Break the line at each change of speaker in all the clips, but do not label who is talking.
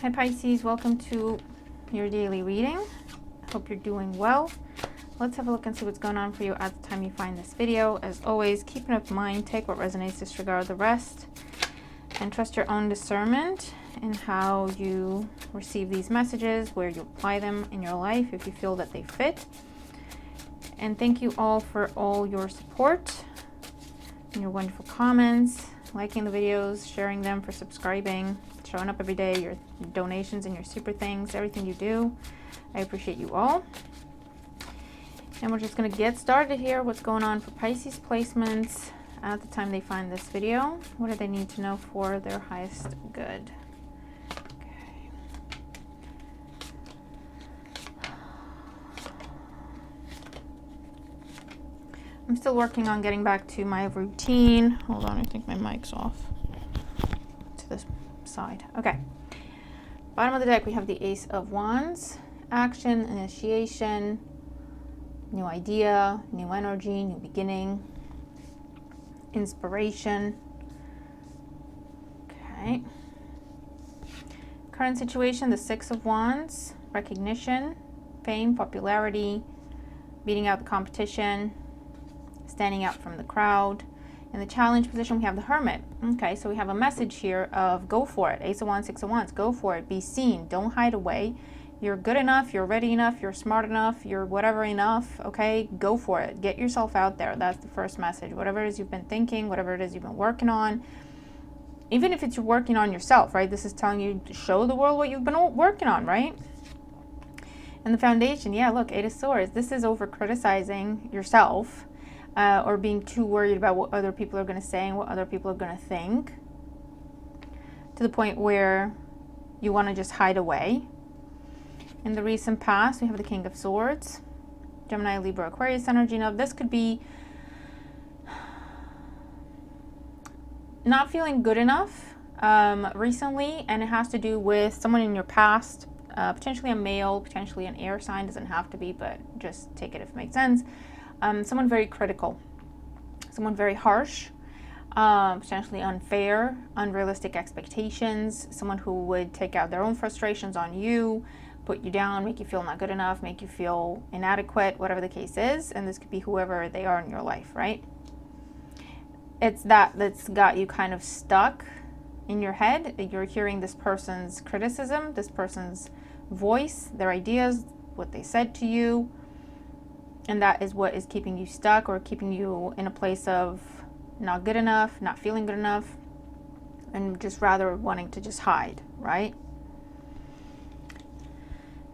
Hi Pisces, welcome to your daily reading. Hope you're doing well. Let's have a look and see what's going on for you at the time you find this video. As always, keep an open mind, take what resonates, disregard the rest, and trust your own discernment in how you receive these messages, where you apply them in your life if you feel that they fit. And thank you all for all your support and your wonderful comments, liking the videos, sharing them, for subscribing, showing up every day, your donations and your super things, everything you do. I appreciate you all. And we're just going to get started here. What's going on for Pisces placements at the time they find this video? What do they need to know for their highest good? Okay. I'm still working on getting back to my routine. Hold on, I think my mic's off. To this side. Okay. Bottom of the deck, we have the Ace of Wands. Action, initiation, new idea, new energy, new beginning, inspiration. Okay. Current situation, the Six of Wands. Recognition, fame, popularity, beating out the competition, standing out from the crowd. In the challenge position, we have the Hermit. Okay, so we have a message here of go for it. Ace of Wands, Six of Wands, go for it. Be seen. Don't hide away. You're good enough. You're ready enough. You're smart enough. You're whatever enough. Okay, go for it. Get yourself out there. That's the first message. Whatever it is you've been thinking, whatever it is you've been working on, even if it's you're working on yourself, right? This is telling you to show the world what you've been working on, right? And the foundation, yeah, look, Eight of Swords. This is over criticizing yourself. Or being too worried about what other people are going to say and what other people are going to think, to the point where you want to just hide away. In the recent past, we have the King of Swords, Gemini, Libra, Aquarius energy. Now, this could be not feeling good enough recently, and it has to do with someone in your past, potentially a male, potentially an air sign, doesn't have to be, but just take it if it makes sense. Someone very critical, someone very harsh, potentially unfair, unrealistic expectations, someone who would take out their own frustrations on you, put you down, make you feel not good enough, make you feel inadequate, whatever the case is. And this could be whoever they are in your life, right? It's that's got you kind of stuck in your head. You're hearing this person's criticism, this person's voice, their ideas, what they said to you. And that is what is keeping you stuck, or keeping you in a place of not good enough, not feeling good enough, and just rather wanting to just hide, right?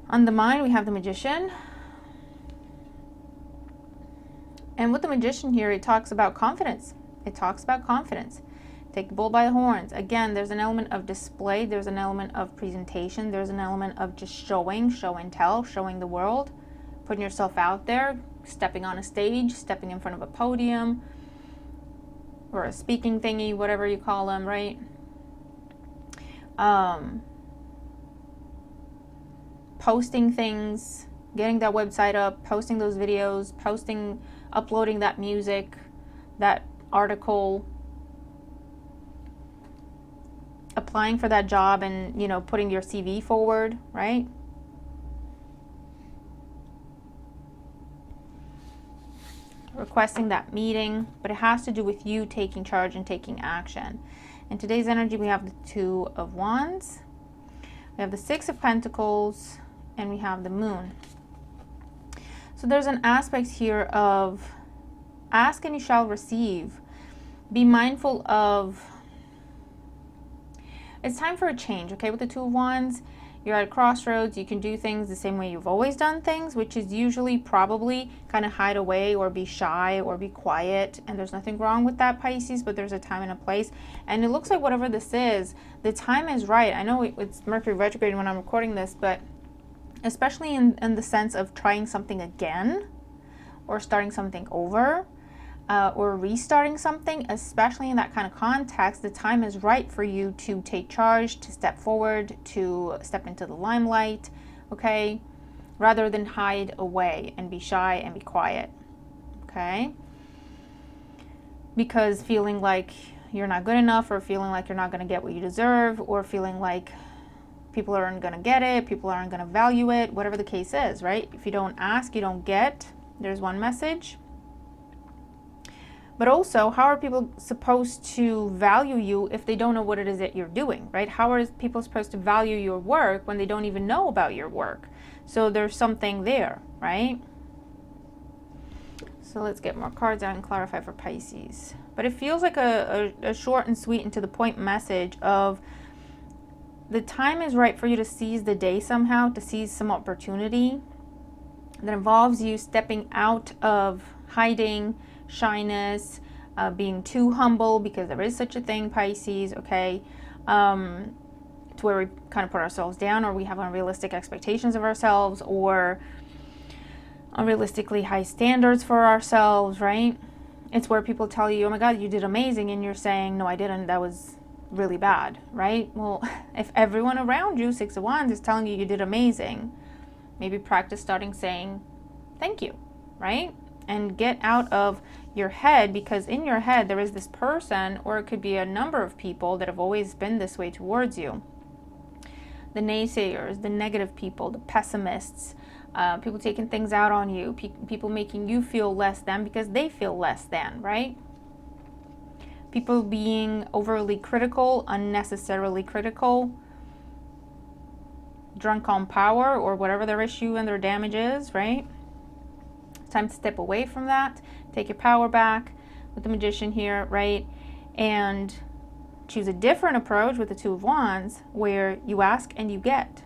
On the mind, we have the Magician. And with the Magician here, it talks about confidence. It talks about confidence. Take the bull by the horns. Again, there's an element of display. There's an element of presentation. There's an element of just showing, show and tell, showing the world. Putting yourself out there, stepping on a stage, stepping in front of a podium, or a speaking thingy, whatever you call them, right? Posting things, getting that website up, posting those videos, uploading that music, that article, applying for that job, and, you know, putting your CV forward, right? Requesting that meeting, but it has to do with you taking charge and taking action. In today's energy, we have the Two of Wands, we have the Six of Pentacles, and we have the Moon. So there's an aspect here of ask and you shall receive. Be mindful of, it's time for a change, okay? With the Two of Wands, you're at a crossroads. You can do things the same way you've always done things, which is usually probably kind of hide away or be shy or be quiet. And there's nothing wrong with that, Pisces, but there's a time and a place. And it looks like whatever this is, the time is right. I know it's Mercury retrograde when I'm recording this, but especially in the sense of trying something again or starting something over. Or restarting something, especially in that kind of context, the time is right for you to take charge, to step forward, to step into the limelight, okay? Rather than hide away and be shy and be quiet, okay? Because feeling like you're not good enough, or feeling like you're not going to get what you deserve, or feeling like people aren't going to get it, people aren't going to value it, whatever the case is, right? If you don't ask, you don't get. There's one message. But also, how are people supposed to value you if they don't know what it is that you're doing, right? How are people supposed to value your work when they don't even know about your work? So there's something there, right? So let's get more cards out and clarify for Pisces. But it feels like a short and sweet and to the point message of the time is right for you to seize the day somehow, to seize some opportunity that involves you stepping out of hiding, shyness, being too humble, because there is such a thing, Pisces, okay, to where we kind of put ourselves down, or we have unrealistic expectations of ourselves, or unrealistically high standards for ourselves, right? It's where people tell you, oh my God, you did amazing, and you're saying, no, I didn't, that was really bad, right? Well, if everyone around you, Six of Wands, is telling you you did amazing, maybe practice starting saying thank you, right? And get out of your head, because in your head there is this person, or it could be a number of people that have always been this way towards you. The naysayers, the negative people, the pessimists, people taking things out on you, people making you feel less than because they feel less than, right? People being overly critical, unnecessarily critical, drunk on power, or whatever their issue and their damage is, right? It's time to step away from that, take your power back with the Magician here, right? And choose a different approach with the Two of Wands, where you ask and you get,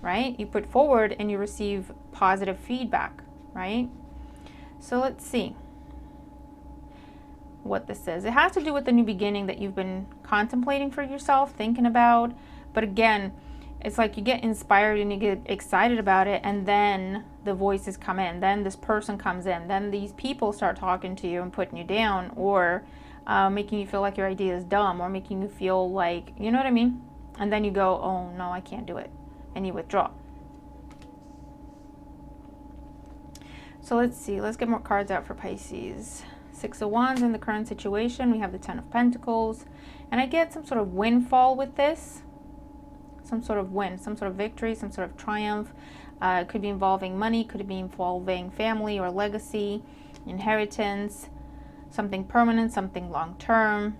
right? You put forward and you receive positive feedback, right? So let's see what this is. It has to do with the new beginning that you've been contemplating for yourself, thinking about. But again, it's like you get inspired and you get excited about it, and then the voices come in, then this person comes in, then these people start talking to you and putting you down, or making you feel like your idea is dumb, or making you feel like, you know what I mean? And then you go, oh no, I can't do it, and you withdraw. So let's see, let's get more cards out for Pisces. Six of Wands in the current situation. We have the Ten of Pentacles, and I get some sort of windfall with this. Some sort of win, some sort of victory, some sort of triumph. It could be involving money, could be involving family or legacy, inheritance, something permanent, something long-term.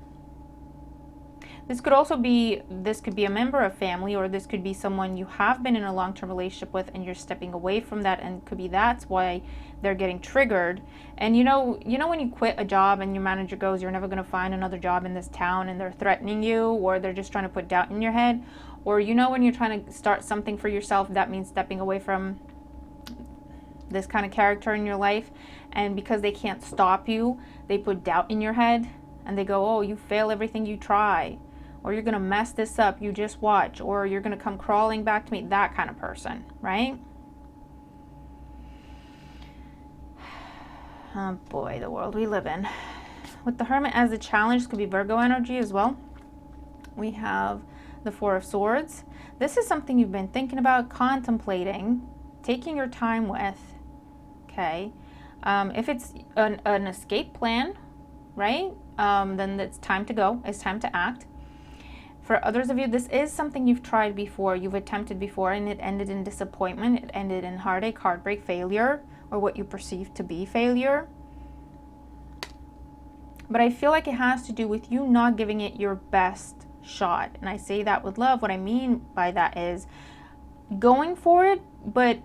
This could also be, this could be a member of family, or this could be someone you have been in a long-term relationship with and you're stepping away from that, and could be that's why they're getting triggered. And you know when you quit a job and your manager goes, you're never going to find another job in this town, and they're threatening you, or they're just trying to put doubt in your head? Or you know when you're trying to start something for yourself, that means stepping away from this kind of character in your life, and because they can't stop you, they put doubt in your head, and they go, oh, you fail everything you try, or you're going to mess this up, you just watch, or you're going to come crawling back to me, that kind of person, right? Oh boy, the world we live in. With the Hermit as the challenge, could be Virgo energy as well. We have the Four of Swords. This is something you've been thinking about, contemplating, taking your time with, okay? If it's an escape plan, right, then it's time to go. It's time to act. For others of you, this is something you've tried before, you've attempted before, and it ended in disappointment. It ended in heartache, heartbreak, failure, or what you perceive to be failure. But I feel like it has to do with you not giving it your best shot. And I say that with love. What I mean by that is going for it, but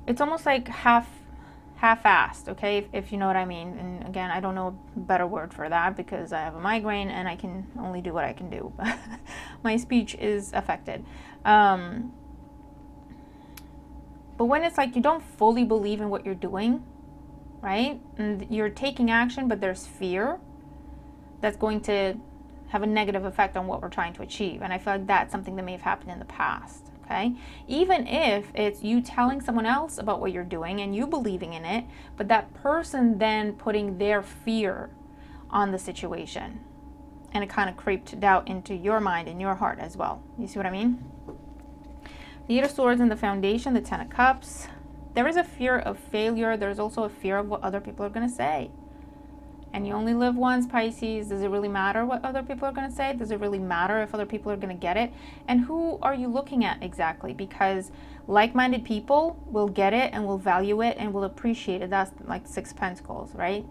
it's almost like half-assed, okay, if you know what I mean. And again, I don't know a better word for that because I have a migraine and I can only do what I can do. My speech is affected. But when it's like you don't fully believe in what you're doing, right, and you're taking action, but there's fear, that's going to have a negative effect on what we're trying to achieve. And I feel like that's something that may have happened in the past, okay? Even if it's you telling someone else about what you're doing and you believing in it, but that person then putting their fear on the situation, and it kind of creeped doubt into your mind and your heart as well. You see what I mean? The Eight of Swords in the foundation, the Ten of Cups. There is a fear of failure. There's also a fear of what other people are going to say. and you only live once, Pisces. Does it really matter what other people are going to say? Does it really matter if other people are going to get it? And who are you looking at exactly? Because like-minded people will get it and will value it and will appreciate it. That's like 6 Pentacles, right?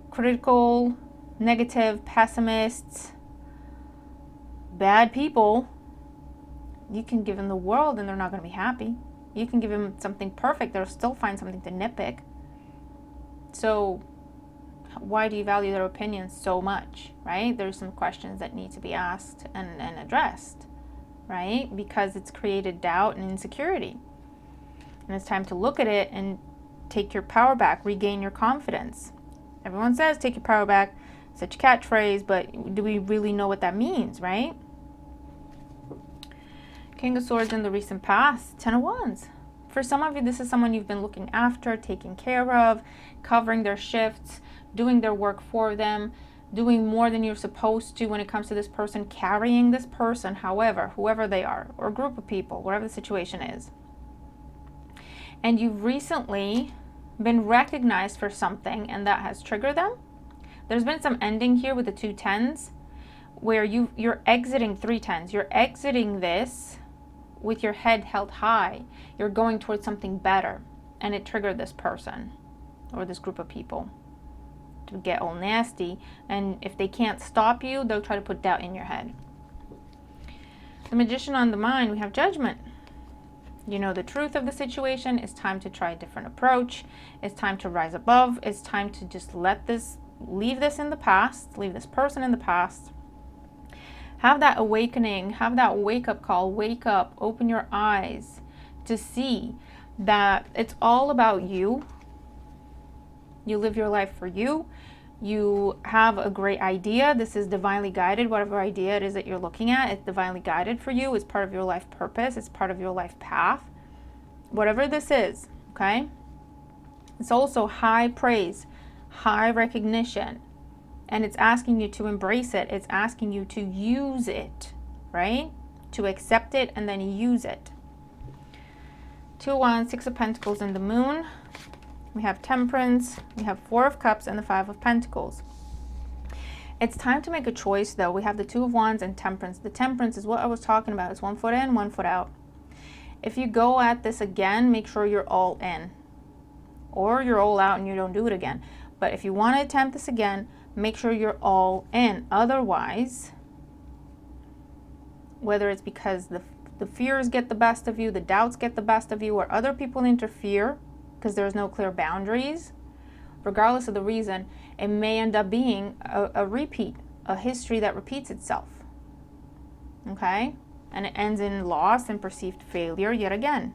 Critical, negative, pessimists, bad people, you can give them the world and they're not going to be happy. You can give them something perfect, they'll still find something to nitpick. So why do you value their opinions so much, right? There's some questions that need to be asked and addressed, right? Because it's created doubt and insecurity. And it's time to look at it and take your power back, regain your confidence. Everyone says take your power back, such a catchphrase, but do we really know what that means, right? King of Swords in the recent past, 10 of Wands. For some of you, this is someone you've been looking after, taking care of, covering their shifts, doing their work for them, doing more than you're supposed to when it comes to this person, carrying this person, however, whoever they are, or a group of people, whatever the situation is. And you've recently been recognized for something, and that has triggered them. There's been some ending here with the 2 10s, where you're exiting 3 10s. You're exiting this with your head held high. You're going towards something better, and it triggered this person or this group of people to get all nasty. And if they can't stop you, they'll try to put doubt in your head. The Magician on the mind, we have Judgment. You know the truth of the situation. It's time to try a different approach. It's time to rise above. It's time to just leave this in the past, leave this person in the past. Have that awakening, have that wake-up call. Wake up, open your eyes to see that it's all about you. You live your life for you. You have a great idea. This is divinely guided. Whatever idea it is that you're looking at, it's divinely guided for you. It's part of your life purpose. It's part of your life path. Whatever this is, okay? It's also high praise, high recognition. And it's asking you to embrace it. It's asking you to use it, right? To accept it and then use it. 2 of Wands, 6 of Pentacles in the Moon. We have Temperance. We have 4 of Cups and the 5 of Pentacles. It's time to make a choice, though. We have the 2 of Wands and Temperance. The Temperance is what I was talking about. It's 1 foot in, 1 foot out. If you go at this again, make sure you're all in. Or you're all out and you don't do it again. But if you want to attempt this again, make sure you're all in. Otherwise, whether it's because the fears get the best of you, the doubts get the best of you, or other people interfere because there's no clear boundaries, regardless of the reason, it may end up being a repeat, a history that repeats itself. Okay? And it ends in loss and perceived failure yet again.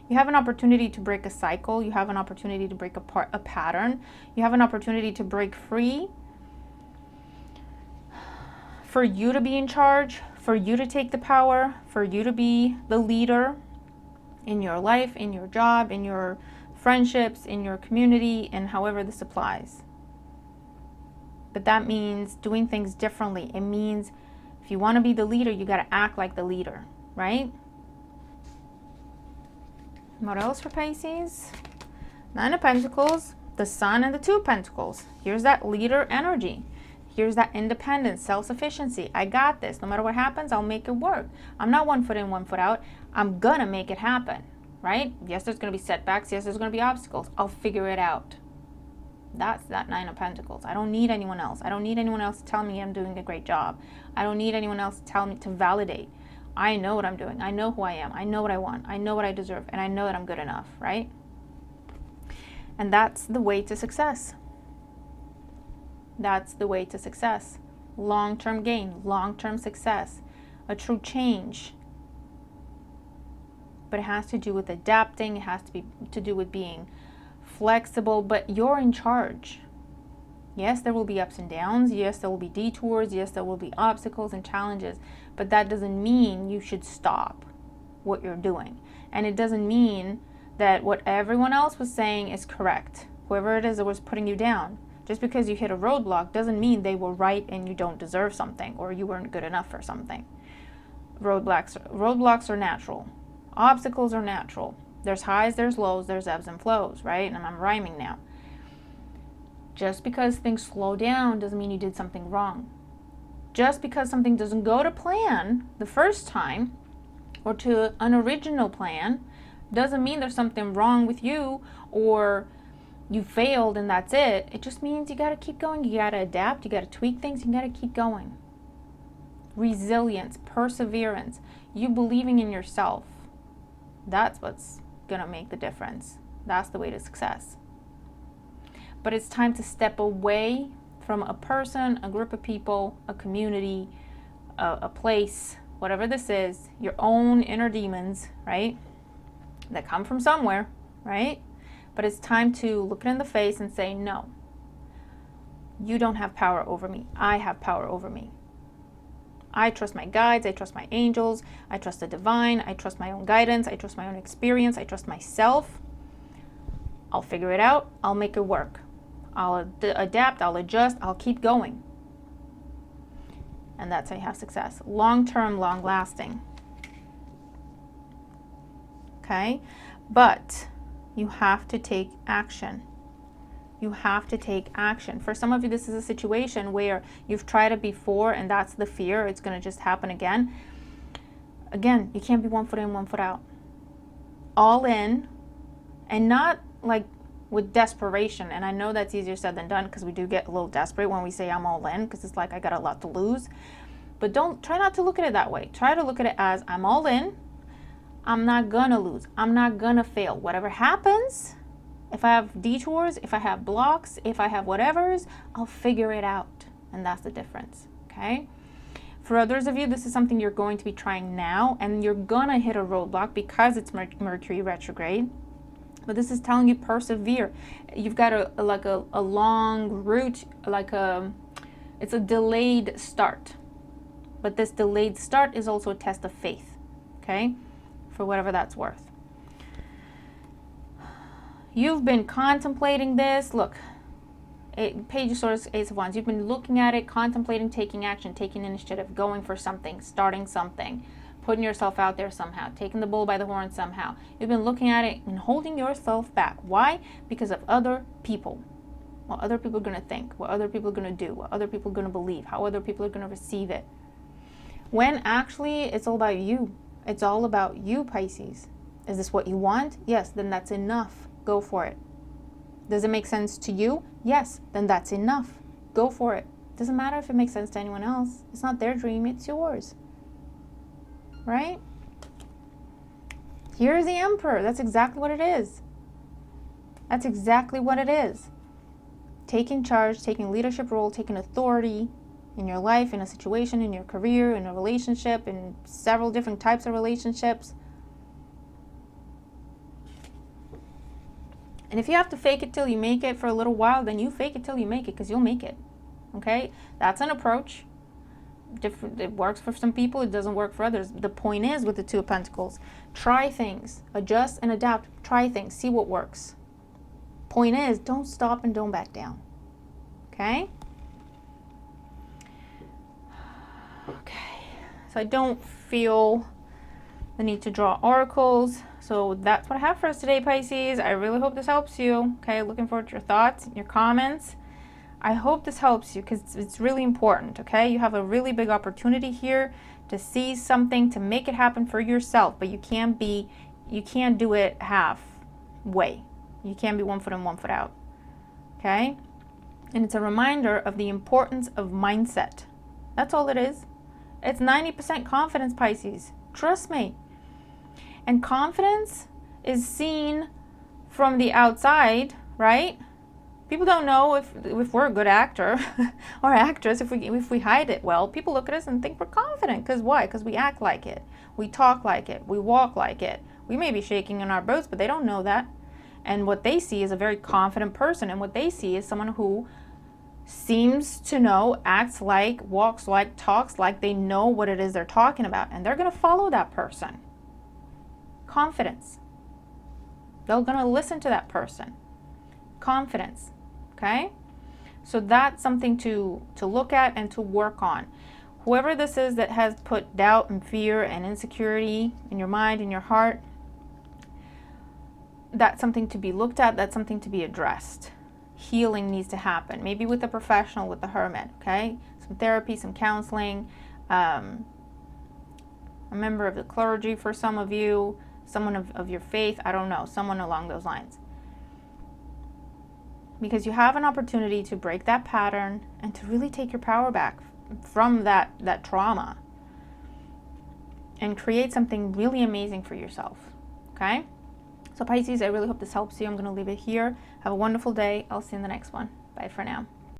You have an opportunity to break a cycle. You have an opportunity to break apart a pattern. You have an opportunity to break free. For you to be in charge, for you to take the power, for you to be the leader in your life, in your job, in your friendships, in your community, and however this applies. But that means doing things differently. It means if you want to be the leader, you got to act like the leader, right? What else for Pisces? 9 of Pentacles, the Sun, and the 2 of Pentacles. Here's that leader energy. Here's that independence, self-sufficiency. I got this. No matter what happens, I'll make it work. I'm not 1 foot in, 1 foot out. I'm gonna make it happen, right? Yes, there's gonna be setbacks. Yes, there's gonna be obstacles. I'll figure it out. That's that 9 of Pentacles. I don't need anyone else. I don't need anyone else to tell me I'm doing a great job. I don't need anyone else to tell me to validate. I know what I'm doing. I know who I am. I know what I want. I know what I deserve. And I know that I'm good enough, right? And that's the way to success. That's the way to success. Long-term gain, long-term success, a true change. But it has to do with adapting. It has to do with being flexible, but you're in charge. Yes, there will be ups and downs. Yes, there will be detours. Yes, there will be obstacles and challenges. But that doesn't mean you should stop what you're doing. And it doesn't mean that what everyone else was saying is correct. Whoever it is that was putting you down. Just because you hit a roadblock doesn't mean they were right and you don't deserve something or you weren't good enough for something. Roadblocks are natural. Obstacles are natural. There's highs, there's lows, there's ebbs and flows, right? And I'm rhyming now. Just because things slow down doesn't mean you did something wrong. Just because something doesn't go to plan the first time or to an original plan doesn't mean there's something wrong with you or you failed and that's it. It just means you got to keep going. You got to adapt. You got to tweak things. You got to keep going. Resilience, perseverance, you believing in yourself. That's what's going to make the difference. That's the way to success. But it's time to step away from a person, a group of people, a community, a place, whatever this is, your own inner demons, right? That come from somewhere, right? But it's time to look it in the face and say, no, you don't have power over me. I have power over me. I trust my guides. I trust my angels. I trust the divine. I trust my own guidance. I trust my own experience. I trust myself. I'll figure it out. I'll make it work. I'll adapt. I'll adjust. I'll keep going. And that's how you have success. Long-term, long-lasting. Okay? But you have to take action. You have to take action. For some of you, this is a situation where you've tried it before and that's the fear. It's going to just happen again. Again, you can't be 1 foot in, 1 foot out. All in, and not like with desperation. And I know that's easier said than done because we do get a little desperate when we say I'm all in because it's like I got a lot to lose. But try not to look at it that way. Try to look at it as I'm all in. I'm not going to lose. I'm not going to fail. Whatever happens, if I have detours, if I have blocks, if I have whatevers, I'll figure it out. And that's the difference, okay? For others of you, this is something you're going to be trying now, and you're going to hit a roadblock because it's Mercury retrograde. But this is telling you persevere. You've got a long route, it's a delayed start. But this delayed start is also a test of faith, okay? For whatever that's worth. You've been contemplating this. Look, Page of Swords, Ace of Wands. You've been looking at it, contemplating, taking action, taking initiative, going for something, starting something, putting yourself out there somehow, taking the bull by the horn somehow. You've been looking at it and holding yourself back. Why? Because of other people. What other people are going to think, what other people are going to do, what other people are going to believe, how other people are going to receive it. When actually it's all about you. It's all about you, Pisces. Is this what you want? Yes, then that's enough. Go for it. Does it make sense to you? Yes, then that's enough. Go for it. Doesn't matter if it makes sense to anyone else. It's not their dream, it's yours. Right? Here's the Emperor. That's exactly what it is. That's exactly what it is. Taking charge, taking leadership role, taking authority in your life, in a situation, in your career, in a relationship, in several different types of relationships. And if you have to fake it till you make it for a little while, then you fake it till you make it, because you'll make it. Okay? That's an approach. It works for some people, it doesn't work for others. The point is, with the Two of Pentacles, try things, adjust and adapt, try things, see what works. Point is, don't stop and don't back down. Okay? Okay. So I don't feel the need to draw oracles. So that's what I have for us today, Pisces. I really hope this helps you. Okay, looking forward to your thoughts and your comments. I hope this helps you because it's really important, okay? You have a really big opportunity here to see something, to make it happen for yourself, but you can't do it halfway. You can't be 1 foot in, 1 foot out, okay? And it's a reminder of the importance of mindset. That's all it is. It's 90% confidence, Pisces. Trust me. And confidence is seen from the outside, right? People don't know if we're a good actor or actress, if we hide it well. People look at us and think we're confident. Because why? Because we act like it. We talk like it. We walk like it. We may be shaking in our boots, but they don't know that. And what they see is a very confident person. And what they see is someone who seems to know, acts like, walks like, talks like they know what it is they're talking about. And they're going to follow that person. Confidence. They're going to listen to that person. Confidence. Okay? So that's something to look at and to work on. Whoever this is that has put doubt and fear and insecurity in your mind, in your heart, that's something to be looked at. That's something to be addressed. healing needs to happen. Maybe with a professional, with the Hermit, okay? Some therapy, some counseling, a member of the clergy for some of you, someone of your faith, I don't know, someone along those lines. Because you have an opportunity to break that pattern and to really take your power back from that trauma and create something really amazing for yourself, okay? So Pisces, I really hope this helps you. I'm going to leave it here. Have a wonderful day. I'll see you in the next one. Bye for now.